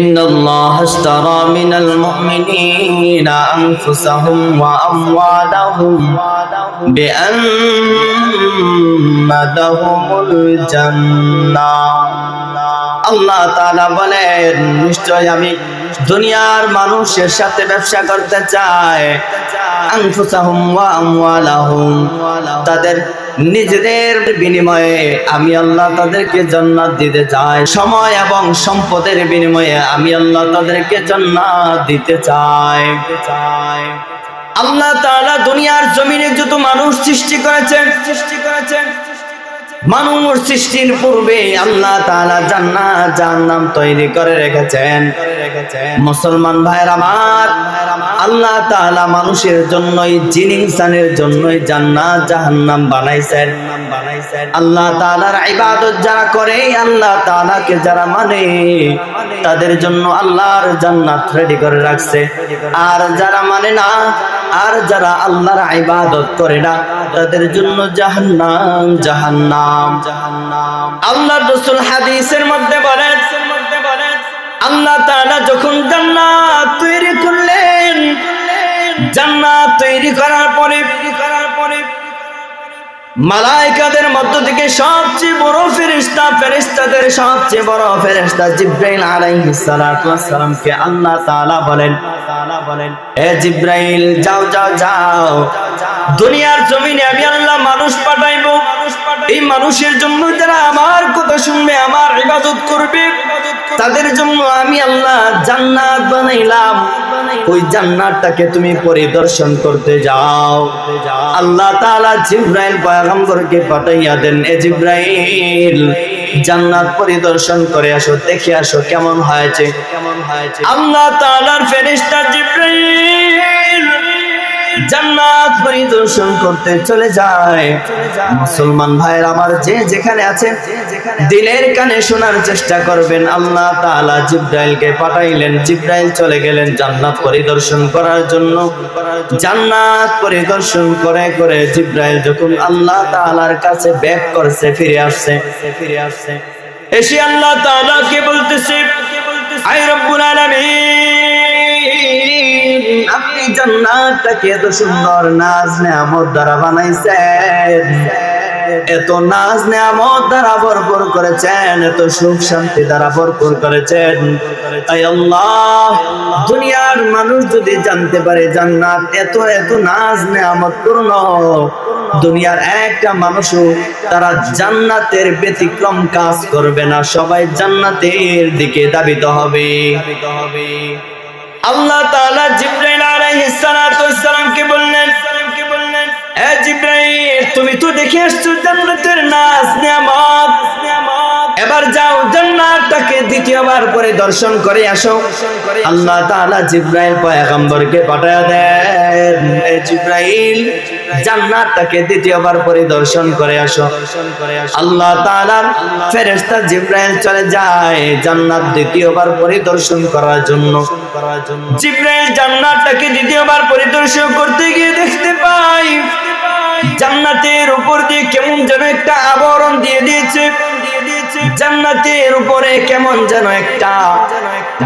ইন্নাল্লাহা আশতারা মিনাল মুমিনিনা আনফুসাহুম ওয়া আমওয়ালাহুম বিআন্না লাহুমুল জান্নাহ। আল্লাহ তাআলা বলেন, নিশ্চয় আমি দুনিয়ার মানুষের সাথে ব্যবসা করতে চাই। আনফুসাহুম ওয়া আমওয়ালাহুম, তাদের নিজেদের বিনিময়ে আমি আল্লাহ তাদেরকে জান্নাত দিতে চাই। সময় এবং সম্পদের বিনিময়ে আমি আল্লাহ তাদেরকে জান্নাত দিতে চাই। আল্লাহ তাআলা দুনিয়ার জমিনে যত মানুষ সৃষ্টি করেছেন, মানুষ সৃষ্টির পূর্বে আল্লাহ তাআলা জান্নাত জাহান্নাম তৈরি করে রেখেছেন। মুসলমান ভাইরা আমার, আল্লাহ তাআলা মানুষের জন্যই, জিন ইনসানের জন্যই জান্নাত জাহান্নাম বানাইছেন। আল্লাহ তাআলার ইবাদত যারা করে, আল্লাহ তাআলাকে যারা মানে, তাদের জন্য আল্লাহর জান্নাত রেডি করে রাখছে। আর যারা মানে না, আর যারা আল্লাহর ইবাদত করে না, তাদের জন্য জাহান্নাম জাহান্নাম। আল্লাহর রাসূল হাদিসের মধ্যে বলেন, আল্লাহ তাআলা যখন জান্নাত তৈরি করলেন, জান্নাত তৈরি করার পরে মালায়েকাদের মধ্য থেকে সবচেয়ে বড় ফেরেশতা, ফেরেশতাদের সবচেয়ে বড় ফেরেশতা জিবরাইল আলাইহিস সালাতু ওয়াস সালামকে আল্লাহ তাআলা বলেন, এ জিবরাইল, যাও যাও যাও, দুনিয়ার জমিনে আমি আল্লাহ মানুষ পাঠাইবো। এই মানুষের জন্য যারা আমার কথা শুনবে, আমার ইবাদত করবে, তাদের জন্য আমি আল্লাহ জান্নাত বানাইলাম। ওই জান্নাতটাকে তুমি পরিদর্শন করতে যাও। আল্লাহ তাআলা জিবরাইল পয়গম্বরকে পাঠাইয়া দেন, এ জিবরাইল, জান্নাত পরিদর্শন করে আসো, দেখে আসো কেমন হয়েছে। আল্লাহ তাআলার ফেরেশতা জিবরাইল জান্নাত পরিদর্শন করতে চলে যায়। মুসলমান ভাইরা আমার, যে যেখানে আছেন দিলের কানে শোনার চেষ্টা করবেন। আল্লাহ তাআলা জিবরাইলকে পাঠাইলেন, জিবরাইল চলে গেলেন জান্নাত পরিদর্শন করার জন্য। জান্নাত পরিদর্শন করে করে জিবরাইল যখন আল্লাহ তাআলার কাছে ব্যাক করছে, ফিরে আসছে, এসে আল্লাহ তাআলাকে বলতেছে, আই রব্বুল আলামিন, আপনি জান্নাতটাকে এত সুন্দর নাজ নেয়ামত দ্বারা বানাইছেন, এত নাজ নেয়ামত দ্বারা ভরপুর করেছেন, এত সুখ শান্তি দ্বারা ভরপুর করেছেন। আয় আল্লাহ, দুনিয়ার মানুষ যদি জানতে পারে জান্নাত এত এত নাজ নেয়ামত পূর্ণ, দুনিয়ার একটা মানুষও তারা জান্নাতের ব্যতিক্রম কাজ করবে না, সবাই জান্নাতের দিকে ধাবিত হবে। আল্লাহ তাআলা জিবরাইল আলাইহিস সালাতু ওয়াস সালামকে বললেন, এ জিবরাইল, তুমি তো দেখে আসছো জান্নাতের নাজ নিয়ামত, এবার যাও জান্নাতটাকে দ্বিতীয়বার পরিদর্শন করে আসো। আল্লাহ তাআলা জিবরাইল পয়গম্বরকে পাঠায়া দেন, এ জিবরাইল, জান্নাতটাকে দ্বিতীয়বার পরিদর্শন করে আসো। আল্লাহ তাআলার ফেরেশতা জিবরাইল চলে যায় জান্নাত দ্বিতীয়বার পরিদর্শন করার জন্য। জিবরাইল জান্নাতটাকে দ্বিতীয়বার পরিদর্শন করতে গিয়ে দেখতে পাই জান্নাতের উপর দিয়ে কেমন যেন একটা আবরণ দিয়ে দিয়েছে, জান্নাতের উপরে কেমন যেন একটা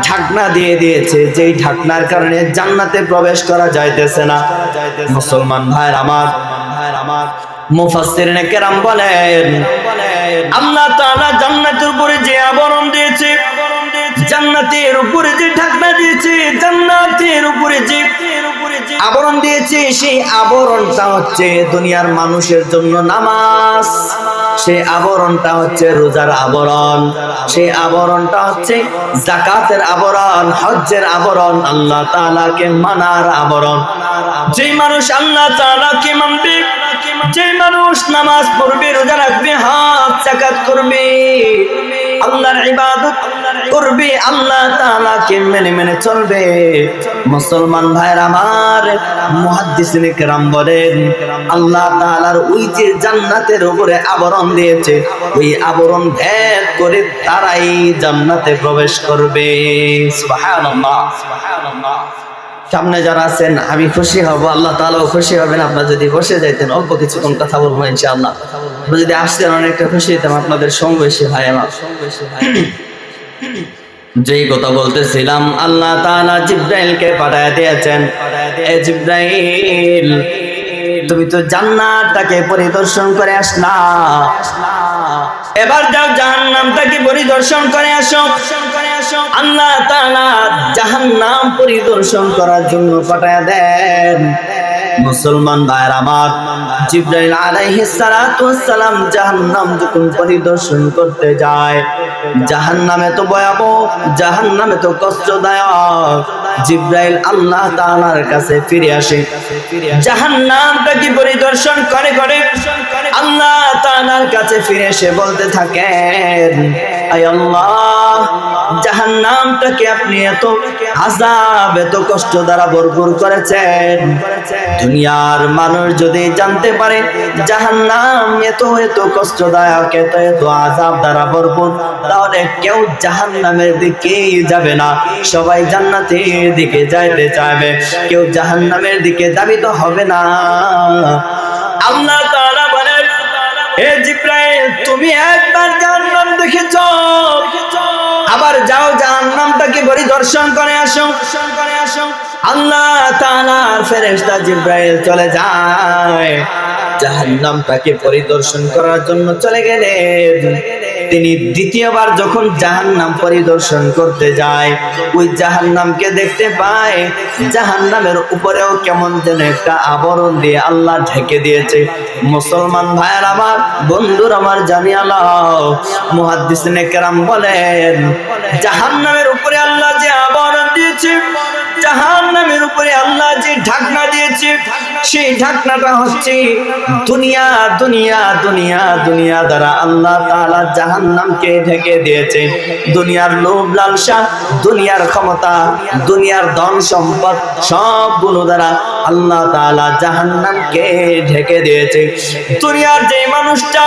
ঢাকনা দিয়ে দিয়েছে, যেই ঢাকনার কারণে জান্নাতে প্রবেশ করা যাইতেছে না। মুসলমান ভাইরা আমার, মুফাসসিরিনে কেরাম বলেন, আল্লাহ তাআলা জান্নাতের উপরে যে আবরণ দিয়েছে, জান্নাতের উপরে যে ঢাকনা দিয়েছে, জান্নাতের উপরে যে আবরণ দিয়েছে, সেই আবরণটা হচ্ছে দুনিয়ার মানুষের জন্য নামাজ, সেই আবরণটা হচ্ছে রোজার আবরণ, সেই আবরণটা হচ্ছে যাকাতের আবরণ, হজ্জের আবরণ, আল্লাহ তাআলাকে মানার আবরণ। যে মানুষ আল্লাহ তাআলাকে মানবে, যে মানুষ নামাজ পড়বে, রোজা রাখবে, হজ যাকাত করবে, আল্লাহর ইবাদত করবে, আল্লাহ তাআলাকে মেনে মেনে চলবে, মুসলমান ভাইরা আমার, মুহাদ্দিসিনে কেরাম বলেন, আল্লাহ তাআলার ওই যে জান্নাতের উপরে আবরণ দিয়েছে, ওই আবরণ ভেদ করে তারাই জান্নাতে প্রবেশ করবে। সুবহানাল্লাহ, সুবহানাল্লাহ। সামনে যারা আছেন আমি খুশি হব, আল্লাহ তাআলাও খুশি হবেন। আপনারা যদি বসে যাইতেন, অল্প কিছুক্ষণ কথা বলবো ইনশাআল্লাহ। যদি আসতেন অনেকটা খুশি হতাম, আপনাদের সঙ্গ এসে ভাই আমার। যেই কথা বলতেছিলাম, আল্লাহ তাআলা জিব্রাইলকে পাঠায় দিয়েছেন। এ জিব্রাইল, তুমি তো জান্নাতটাকে পরিদর্শন করে আসলা, এবার যাও জাহান্নামটাকে পরিদর্শন করে আসো। আল্লাহ তাআলা জাহান্নাম পরিদর্শন করার জন্য পাঠায় দেন। মুসলমান ভাইয়ের আমার, জিবরাইল আলাইহিস সালাতু ওয়াস সালাম জাহান্নাম যখন পরিদর্শন করতে যায়, জাহান্নামে তো ভয়াবহ, জাহান্নামে তো কষ্টদায়ক। জিবরাইল আল্লাহ তাআলার কাছে ফিরে আসে, জাহান্নামটা কি পরিদর্শন করে করে আল্লাহ তাআলার কাছে ফিরে এসে বলতে থাকেন, আয় আল্লাহ, জাহান্নামটাকে আপনি এত আযাব, এত কষ্ট দ্বারা ভরপুর করেছেন। দুনিয়ার মানুষ যদি জানতে পারে জাহান্নাম এত এত কষ্টদায়ক, এত এত আযাব দ্বারা ভরপুর, তাহলে কেউ জাহান্নামের দিকে যাবে না, সবাই জান্নাতের দিকে যাইতে চাইবে, কেউ জাহান্নামের দিকে ধাবিত হবে না। আল্লাহ তাআলা বলেন, হে জিবরাইল, তুমি একবার জাহান্নাম দেখেছো, আবার যাও জাহান্নামটাকে পরিদর্শন করে আসো। আল্লাহ তাআলার ফেরেশতা জিবরাইল চলে যায়, জাহান্নামটাকে পরিদর্শন করার জন্য চলে গেলেন। তিনি দ্বিতীয়বার যখন জাহান্নাম পরিদর্শন করতে যায়, ওই জাহান্নামকে দেখতে পায়, জাহান্নামের উপরেও কেমন যেন একটা আবরণ দিয়ে আল্লাহ ঢেকে দিয়েছে। মুসলমান ভাইয়ের আমার, বন্ধুর আমার, জানিয়ে নাও, মুহাদ্দিসিনে কেরাম বলেন, জাহান্নামের উপরে আল্লাহ যে আবরণ দিয়েছে, জাহান্নামের উপরে আল্লাহ যে ঢাকনা দিয়েছে, সেই ঢাকনাটা হচ্ছে দুনিয়া। দুনিয়া দুনিয়া দুনিয়া দ্বারা আল্লাহ তাআলা জাহান্নামকে ঢেকে দিয়েছে। দুনিয়ার লোভ লালসা, দুনিয়ার ক্ষমতা, দুনিয়ার ধন সম্পদ, সবগুলো দ্বারা আল্লাহ তাআলা জাহান্নামকে ঢেকে দিয়েছে। দুনিয়ার যে মানুষটা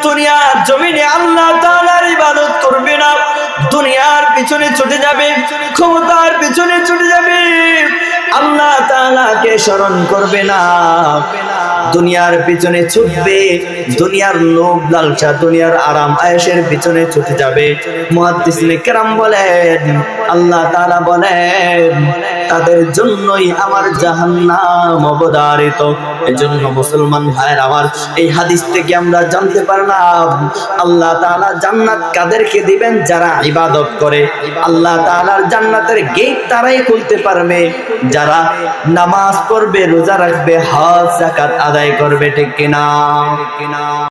দুনিয়ার জমিনে আল্লাহ তাআলার ইবাদত করবে না, দুনিয়ার পিছনে ছুটে যাবে, ক্ষমতার পিছনে ছুটে যাবে, আল্লাহ তাআলাকে স্মরণ করবে না, দুনিয়ার পিছনে ছুটবে, দুনিয়ার লোভ লালসা, দুনিয়ার আরাম আয়েশের পিছনে ছুটে যাবে, মুহাদ্দিসিনে কেরাম বলেন, আল্লাহ তাআলা বলেন, তাদের জন্যই আমার জাহান্নাম অবধারিত। এজন্য মুসলমান ভাইয়ের আমার, এই হাদিস থেকে আমরা জানতে পারলাম আল্লাহ তাআলা জান্নাত কাদেরকে দিবেন? যারা ইবাদত করে। আল্লাহ তাআলার জান্নাতের গেট তারাই খুলতে পারবে যারা নামাজ পড়বে, রোজা রাখবে, হজ যাকাত আদায় করবে, ঠিক কিনা?